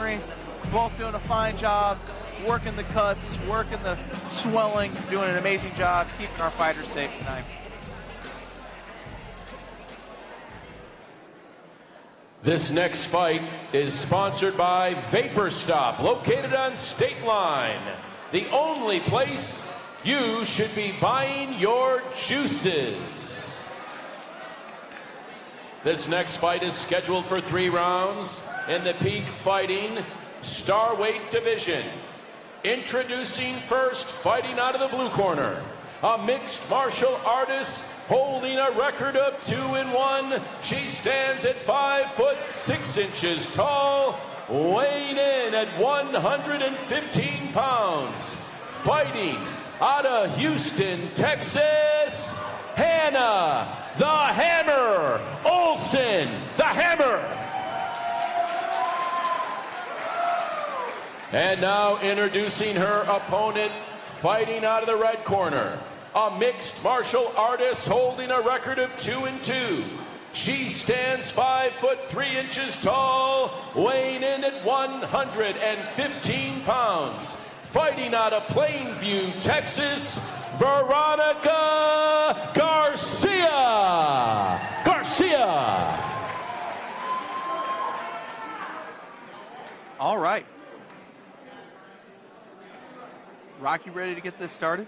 Henry, both doing a fine job, working the cuts, working the swelling, doing an amazing job, keeping our fighters safe tonight. This next fight is sponsored by Vapor Stop, located on State Line. The only place you should be buying your juices. This next fight is scheduled for 3 rounds in the Peak Fighting Starweight Division. Introducing first, fighting out of the blue corner, a mixed martial artist holding a record of 2-1. She stands at 5'6" tall, weighing in at 115 pounds. Fighting out of Houston, Texas, Hanna, the Hammer, Olsen, the Hammer. And now introducing her opponent, fighting out of the red corner, a mixed martial artist holding a record of 2-2. She stands 5'3" tall, weighing in at 115 pounds. Fighting out of Plainview, Texas, Veronica Garcia. Garcia. All right. Rocky ready to get this started?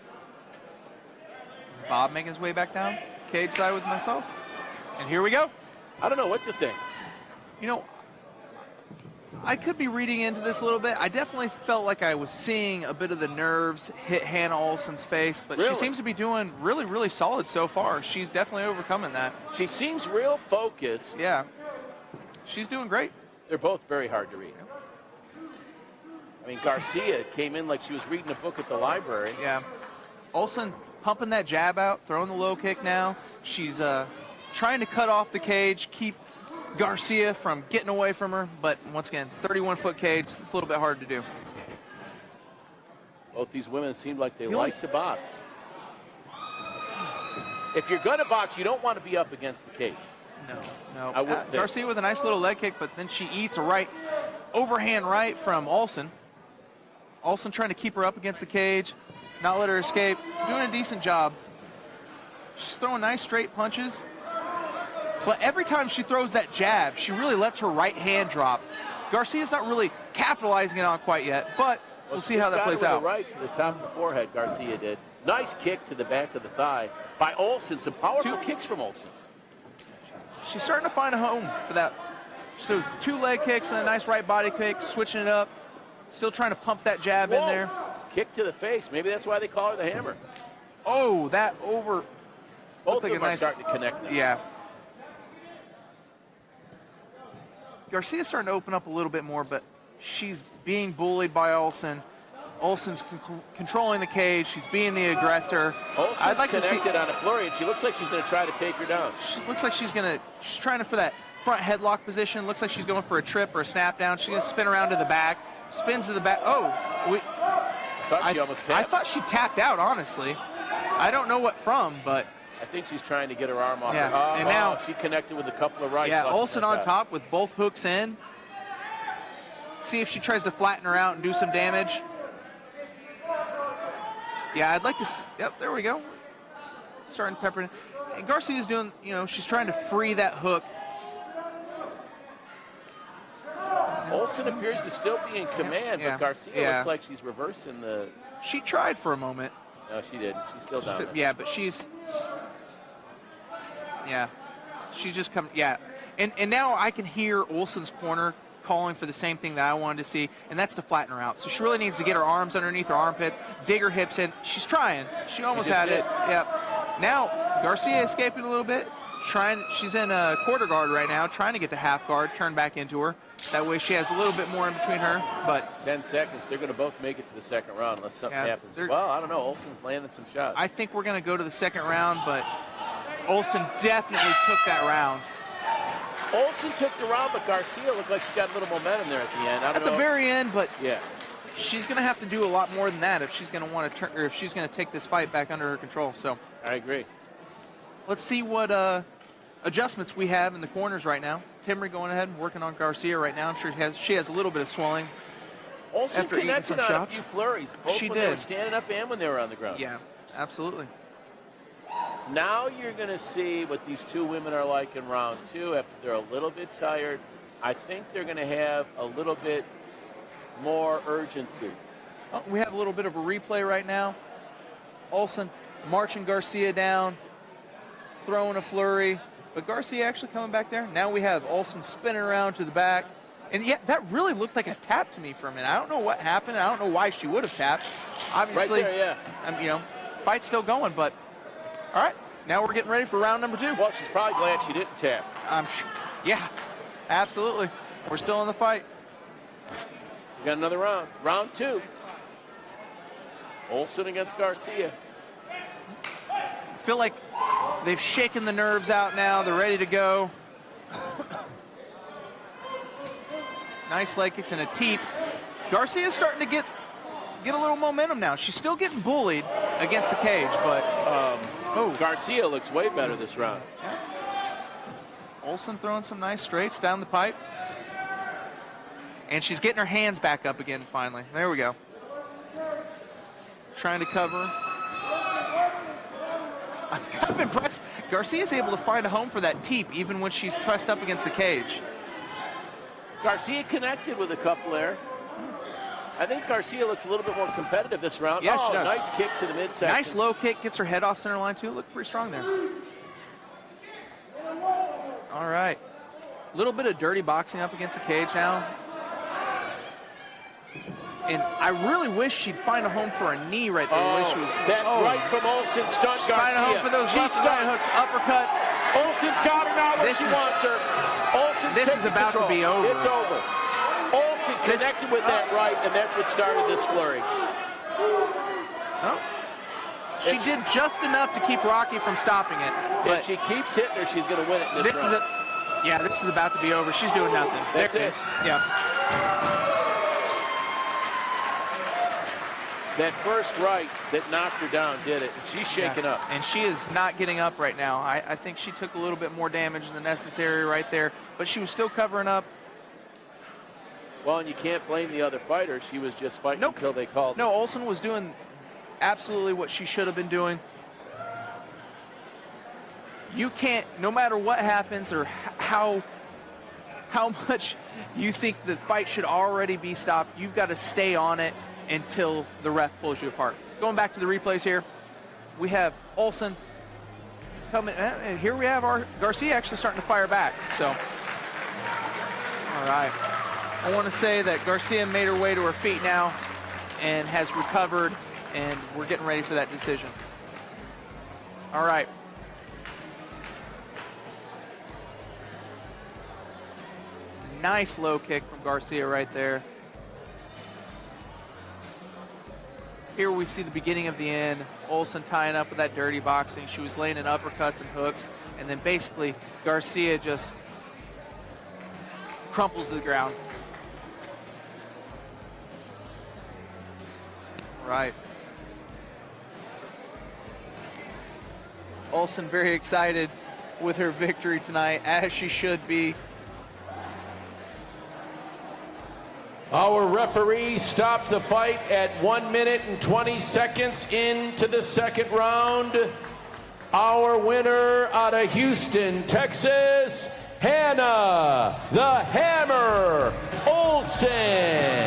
Bob making his way back down, cage side with myself. And here we go. I don't know what to think. You know, I could be reading into this a little bit. I definitely felt like I was seeing a bit of the nerves hit Hanna Olsen's face, but Really? she seems to be doing really, really solid so far. She's definitely overcoming that. She seems real focused. Yeah. She's doing great. They're both very hard to read. I mean, Garcia came in like she was reading a book at the library. Yeah. Olsen pumping that jab out, throwing the low kick now. She's trying to cut off the cage, keep Garcia from getting away from her, but once again, 31-foot cage, it's a little bit hard to do. Both these women seem like they like to box. If you're going to box, you don't want to be up against the cage. No. I wouldn't think. Garcia with a nice little leg kick, but then she eats a right, overhand right from Olsen. Olsen trying to keep her up against the cage, not let her escape, doing a decent job. She's throwing nice straight punches. But every time she throws that jab, she really lets her right hand drop. Garcia's not really capitalizing it on quite yet, but we'll see how that plays out. Right to the top of the forehead, Garcia did. Nice kick to the back of the thigh by Olsen. Some powerful kicks from Olsen. She's starting to find a home for that. So 2 leg kicks and a nice right body kick, switching it up. Still trying to pump that jab in there. Kick to the face. Maybe that's why they call her the Hammer. Oh, that over. Both of them are starting to connect now. Yeah. Garcia's starting to open up a little bit more, but she's being bullied by Olsen. Olsen's controlling the cage. She's being the aggressor. Olsen's I'd like connected to see on a flurry, and she looks like she's going to try to take her down. She looks like she's trying for that front headlock position. Looks like she's going for a trip or a snap down. She's going to spin around to the back. Spins to the back. Oh, I thought she almost tapped. I thought she tapped out, honestly. I don't know what from, but I think she's trying to get her arm off. Yeah, her. and now she connected with a couple of rights. Yeah, Olsen on top with both hooks in. See if she tries to flatten her out and do some damage. Yeah, I'd like to. Yep, there we go. Starting to pepper in. And Garcia's doing. She's trying to free that hook. Olsen appears to still be in command, but Garcia looks like she's reversing the. She tried for a moment. No, she didn't. She's still down there. Yeah, but she's. Yeah, she's just come. Yeah, and now I can hear Olsen's corner calling for the same thing that I wanted to see, and that's to flatten her out. So she really needs to get her arms underneath her armpits, dig her hips in. She's trying. She almost had it. Yep. Now Garcia escaping a little bit. She's in a quarter guard right now, trying to get to half guard, turn back into her. That way she has a little bit more in between her. But 10 seconds. They're going to both make it to the second round unless something happens. Well, I don't know. Olsen's landing some shots. I think we're going to go to the second round, but Olsen definitely took that round. Olsen took the round, but Garcia looked like she got a little momentum there at the end. At the very end, but yeah, she's going to have to do a lot more than that if she's going to want to turn, or if she's going to take this fight back under her control. So I agree. Let's see what adjustments we have in the corners right now. Timmery going ahead and working on Garcia right now. I'm sure she has a little bit of swelling. Olsen After eating connected some on shots. a few flurries, both She when they were did. standing up and when they were on the ground. Yeah, absolutely. Now you're going to see what these two women are like in round 2 after they're a little bit tired. I think they're going to have a little bit more urgency. Oh, we have a little bit of a replay right now. Olsen marching Garcia down, throwing a flurry, but Garcia actually coming back there. Now we have Olsen spinning around to the back. And yeah, that really looked like a tap to me for a minute. I don't know what happened. I don't know why she would have tapped. Obviously, Right there, yeah. You know, fight's still going, but all right. Now we're getting ready for round number 2. Well, she's probably glad she didn't tap. I'm sure. Yeah, absolutely. We're still in the fight. We got another round. Round 2. Olsen against Garcia. I feel like they've shaken the nerves out now. They're ready to go. Nice leg kicks and a teep. Garcia's starting to get a little momentum now. She's still getting bullied against the cage, but Garcia looks way better this round. Olsen throwing some nice straights down the pipe. And she's getting her hands back up again finally. There we go. Trying to cover. I'm kind of impressed. Garcia's able to find a home for that teep even when she's pressed up against the cage. Garcia connected with a couple there. I think Garcia looks a little bit more competitive this round. Yeah, she does. Nice kick to the midsection. Nice low kick, gets her head off center line too. Looked pretty strong there. All right. A little bit of dirty boxing up against the cage now. And I really wish she'd find a home for a knee right there. The way she was, that right from Olsen stunned Garcia. Find a home for those left right hooks, uppercuts. Olsen's got her now where she wants her. Olsen's This is taking about to control. be over. It's over. Olsen connected with that right, and that's what started this flurry. Oh. She did just enough to keep Rocky from stopping it. If she keeps hitting her, she's going to win it in this round. This is about to be over. She's doing nothing. That's it. Yeah. That first right that knocked her down did it. She's shaking up. And she is not getting up right now. I think she took a little bit more damage than necessary right there, but she was still covering up. Well, and you can't blame the other fighter. She was just fighting until they called. No, Olsen was doing absolutely what she should have been doing. You can't, no matter what happens or how much you think the fight should already be stopped, you've got to stay on it until the ref pulls you apart. Going back to the replays here, we have Olsen coming, and here we have our Garcia actually starting to fire back. So, all right. I want to say that Garcia made her way to her feet now and has recovered, and we're getting ready for that decision. All right. Nice low kick from Garcia right there. Here we see the beginning of the end. Olsen tying up with that dirty boxing. She was laying in uppercuts and hooks, and then basically Garcia just crumples to the ground. Right. Olsen very excited with her victory tonight, as she should be. Our referee stopped the fight at 1 minute and 20 seconds into the second round. Our winner out of Houston, Texas, Hanna the Hammer Olsen.